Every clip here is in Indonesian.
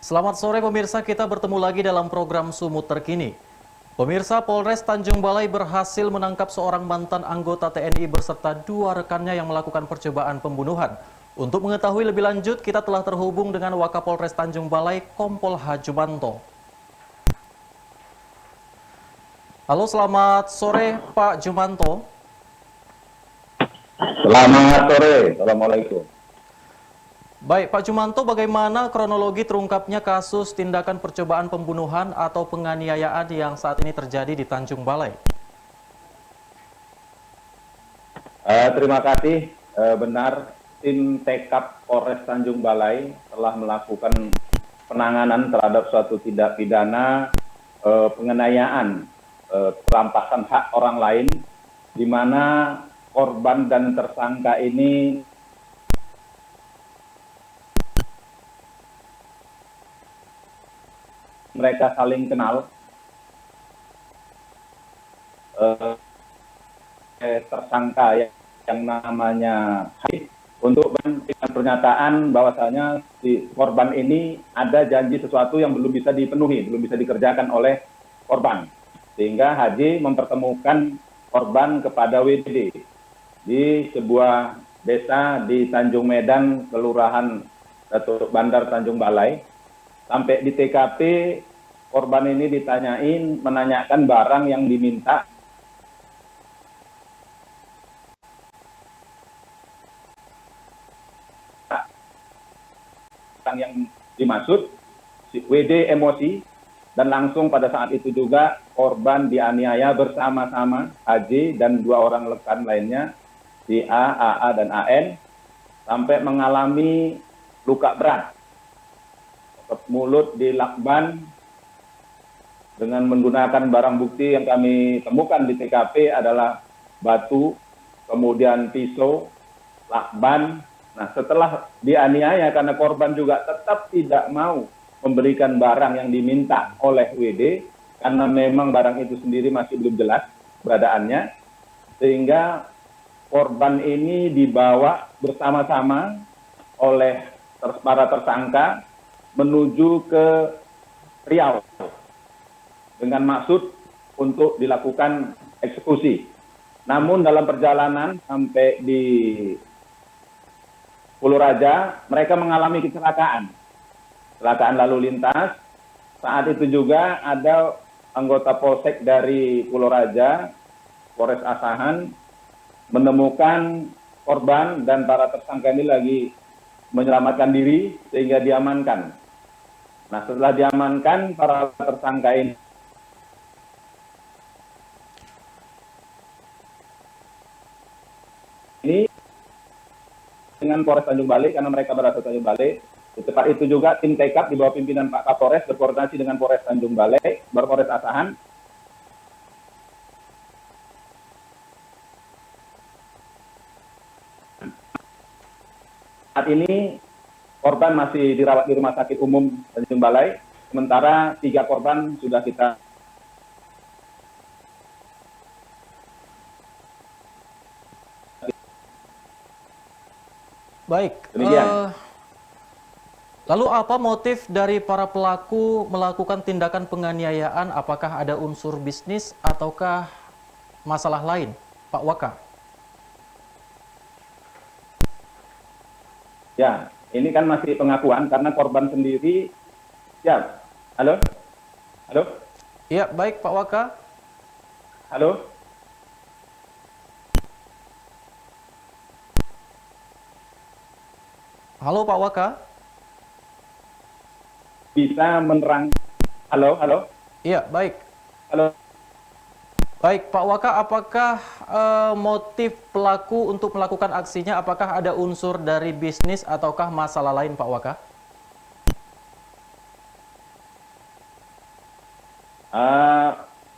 Selamat sore pemirsa, kita bertemu lagi dalam program Sumut Terkini. Pemirsa, Polres Tanjung Balai berhasil menangkap seorang mantan anggota TNI beserta dua rekannya yang melakukan percobaan pembunuhan. Untuk mengetahui lebih lanjut, kita telah terhubung dengan Wakapolres Tanjung Balai, Kompol H. Jumanto. Halo, selamat sore Pak Jumanto. Selamat sore, Assalamualaikum. Baik, Pak Jumanto, bagaimana kronologi terungkapnya kasus tindakan percobaan pembunuhan atau penganiayaan yang saat ini terjadi di Tanjung Balai? Terima kasih. Benar, tim TKP Polres Tanjung Balai telah melakukan penanganan terhadap suatu tindak pidana penganiayaan, perampasan hak orang lain, di mana korban dan tersangka ini mereka saling kenal. Tersangka yang namanya Haid untuk dengan pernyataan bahwasanya si korban ini ada janji sesuatu yang belum bisa dipenuhi, belum bisa dikerjakan oleh korban, sehingga Haji mempertemukan korban kepada WD di sebuah desa di Tanjung Medan, Kelurahan Datuk Bandar Tanjung Balai. Sampai di TKP, korban ini menanyakan barang yang diminta. Yang dimaksud, si WD emosi, dan langsung pada saat itu juga korban dianiaya bersama-sama AJ dan dua orang rekan lainnya, si A, AA, dan AN, sampai mengalami luka berat. Mulut dilakban dengan menggunakan barang bukti yang kami temukan di TKP adalah batu, kemudian pisau, lakban. Nah, setelah dianiaya karena korban juga tetap tidak mau memberikan barang yang diminta oleh WD, karena memang barang itu sendiri masih belum jelas keberadaannya, sehingga korban ini dibawa bersama-sama oleh para tersangka menuju ke Riau dengan maksud untuk dilakukan eksekusi. Namun dalam perjalanan sampai di Pulau Raja, mereka mengalami kecelakaan lalu lintas. Saat itu juga ada anggota Polsek dari Pulau Raja, Polres Asahan, menemukan korban dan para tersangka ini lagi menyelamatkan diri sehingga diamankan. Nah, setelah diamankan, para tersangka ini dengan Polres Tanjung Balai, karena mereka berasal Tanjung Balai. Secepat itu juga tim TKP di bawah pimpinan Pak Kapolres berkoordinasi dengan Polres Tanjung Balai, Polres Asahan. Saat ini korban masih dirawat di Rumah Sakit Umum Tanjung Balai, sementara 3 korban sudah kita. Baik, Demikian. lalu apa motif dari para pelaku melakukan tindakan penganiayaan? Apakah ada unsur bisnis ataukah masalah lain, Pak Waka? Ya, ini kan masih pengakuan karena korban sendiri. Ya, halo? Halo? Ya, baik Pak Waka. Halo? Halo Pak Waka. Bisa menerang. Halo? Halo? Iya, baik. Halo? Baik, Pak Waka, apakah motif pelaku untuk melakukan aksinya, apakah ada unsur dari bisnis ataukah masalah lain, Pak Waka?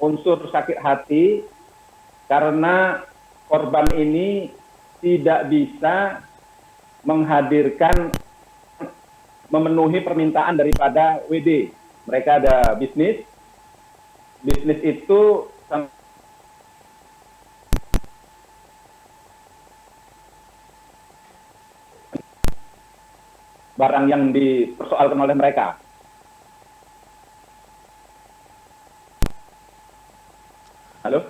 Unsur sakit hati karena korban ini tidak bisa menghadirkan, memenuhi permintaan daripada WD. Mereka ada bisnis itu barang yang dipersoalkan oleh mereka. Halo?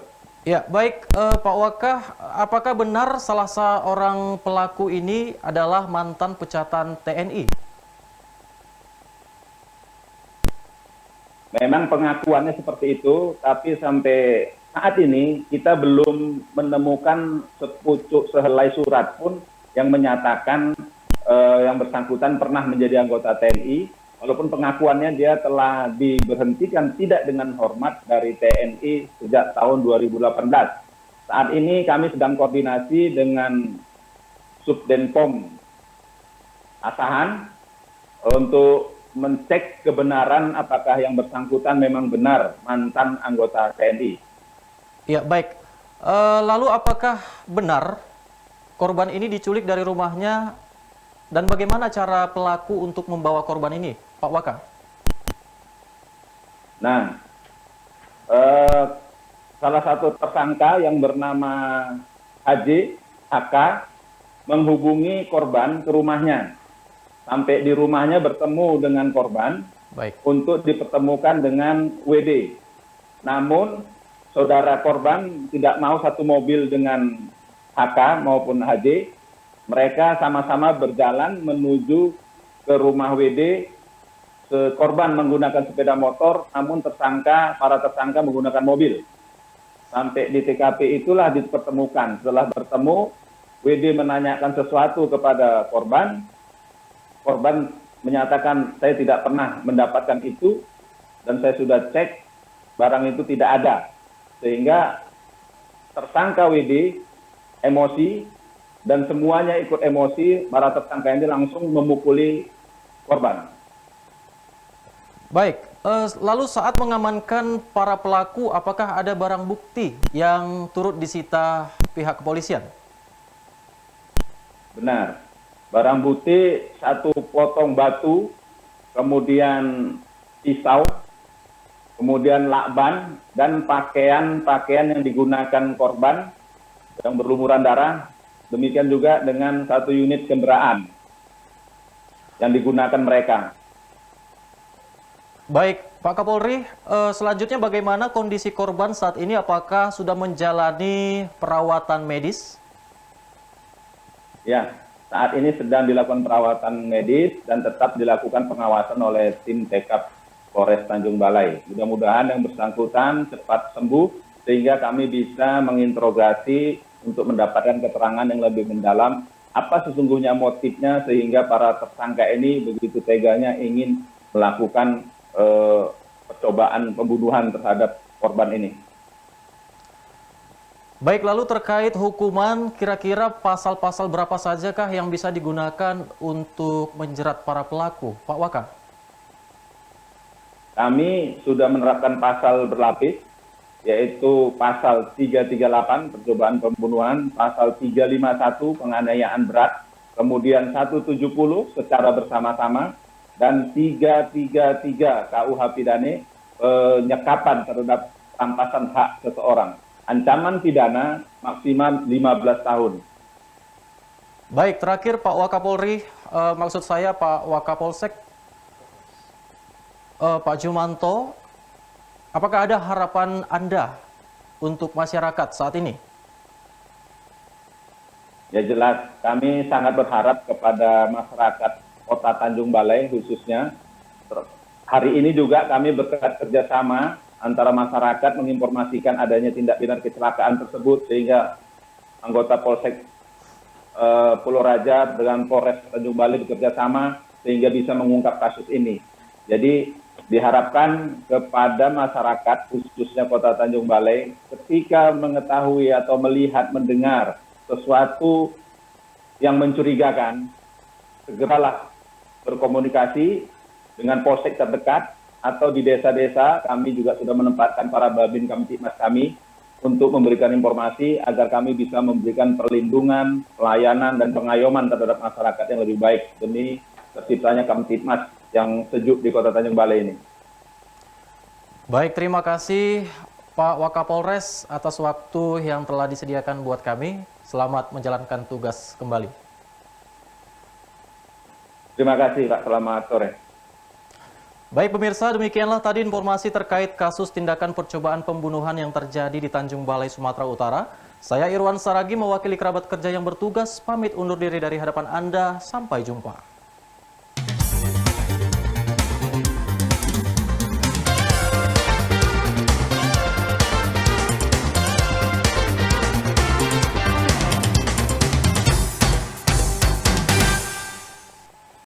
Ya, baik Pak Waka, apakah benar salah seorang pelaku ini adalah mantan pecatan TNI? Memang pengakuannya seperti itu, tapi sampai saat ini kita belum menemukan sepucuk sehelai surat pun yang menyatakan yang bersangkutan pernah menjadi anggota TNI, walaupun pengakuannya dia telah diberhentikan tidak dengan hormat dari TNI sejak tahun 2018. Saat ini kami sedang koordinasi dengan Subdenpom Asahan untuk mencek kebenaran apakah yang bersangkutan memang benar mantan anggota TNI. Ya, baik. Lalu apakah benar korban ini diculik dari rumahnya dan bagaimana cara pelaku untuk membawa korban ini, Pak Waka? Nah, salah satu tersangka yang bernama HK menghubungi korban ke rumahnya. Sampai di rumahnya bertemu dengan korban Baik. untuk dipertemukan dengan WD. Namun, saudara korban tidak mau satu mobil dengan HK maupun HJ. Mereka sama-sama berjalan menuju ke rumah WD. Korban menggunakan sepeda motor, namun para tersangka menggunakan mobil. Sampai di TKP itulah dipertemukan. Setelah bertemu, WD menanyakan sesuatu kepada korban. Korban menyatakan saya tidak pernah mendapatkan itu dan saya sudah cek barang itu tidak ada. Sehingga tersangka WD emosi dan semuanya ikut emosi, para tersangka ini langsung memukuli korban. Baik, lalu saat mengamankan para pelaku, apakah ada barang bukti yang turut disita pihak kepolisian? Benar. Barang bukti 1 potong batu, kemudian pisau, kemudian lakban, dan pakaian yang digunakan korban yang berlumuran darah. Demikian juga dengan 1 unit kendaraan yang digunakan mereka. Baik, Pak Kapolri, selanjutnya bagaimana kondisi korban saat ini? Apakah sudah menjalani perawatan medis? Ya, saat ini sedang dilakukan perawatan medis dan tetap dilakukan pengawasan oleh tim TK Polres Tanjung Balai. Mudah-mudahan yang bersangkutan cepat sembuh sehingga kami bisa menginterogasi untuk mendapatkan keterangan yang lebih mendalam apa sesungguhnya motifnya sehingga para tersangka ini begitu teganya ingin melakukan percobaan pembunuhan terhadap korban ini. Baik, lalu terkait hukuman, kira-kira pasal-pasal berapa sajakah yang bisa digunakan untuk menjerat para pelaku, Pak Waka? Kami sudah menerapkan pasal berlapis, yaitu pasal 338 percobaan pembunuhan, pasal 351 penganiayaan berat, kemudian 170 secara bersama-sama, dan 333 KUH Pidana penyekapan terhadap rampasan hak seseorang. Ancaman pidana maksimal 15 tahun. Baik, terakhir Pak Wakapolri, maksud saya Pak Wakapolsek, Pak Jumanto, apakah ada harapan Anda untuk masyarakat saat ini? Ya jelas, kami sangat berharap kepada masyarakat Kota Tanjung Balai khususnya. Hari ini juga kami bekerjasama antara masyarakat menginformasikan adanya tindak pidana kecelakaan tersebut sehingga anggota Polsek Pulau Raja dengan Polres Tanjung Balai bekerja sama sehingga bisa mengungkap kasus ini. Jadi diharapkan kepada masyarakat khususnya Kota Tanjung Balai ketika mengetahui atau melihat mendengar sesuatu yang mencurigakan, segeralah berkomunikasi dengan polsek terdekat atau di desa-desa. Kami juga sudah menempatkan para babin Kamtibmas kami untuk memberikan informasi agar kami bisa memberikan perlindungan, pelayanan, dan pengayoman terhadap masyarakat yang lebih baik demi terciptanya Kamtibmas yang sejuk di Kota Tanjung Balai ini. Baik, terima kasih Pak Wakapolres atas waktu yang telah disediakan buat kami. Selamat menjalankan tugas kembali. Terima kasih Pak, selamat sore. Baik pemirsa, demikianlah tadi informasi terkait kasus tindakan percobaan pembunuhan yang terjadi di Tanjung Balai, Sumatera Utara. Saya Irwan Saragi mewakili kerabat kerja yang bertugas, pamit undur diri dari hadapan Anda. Sampai jumpa.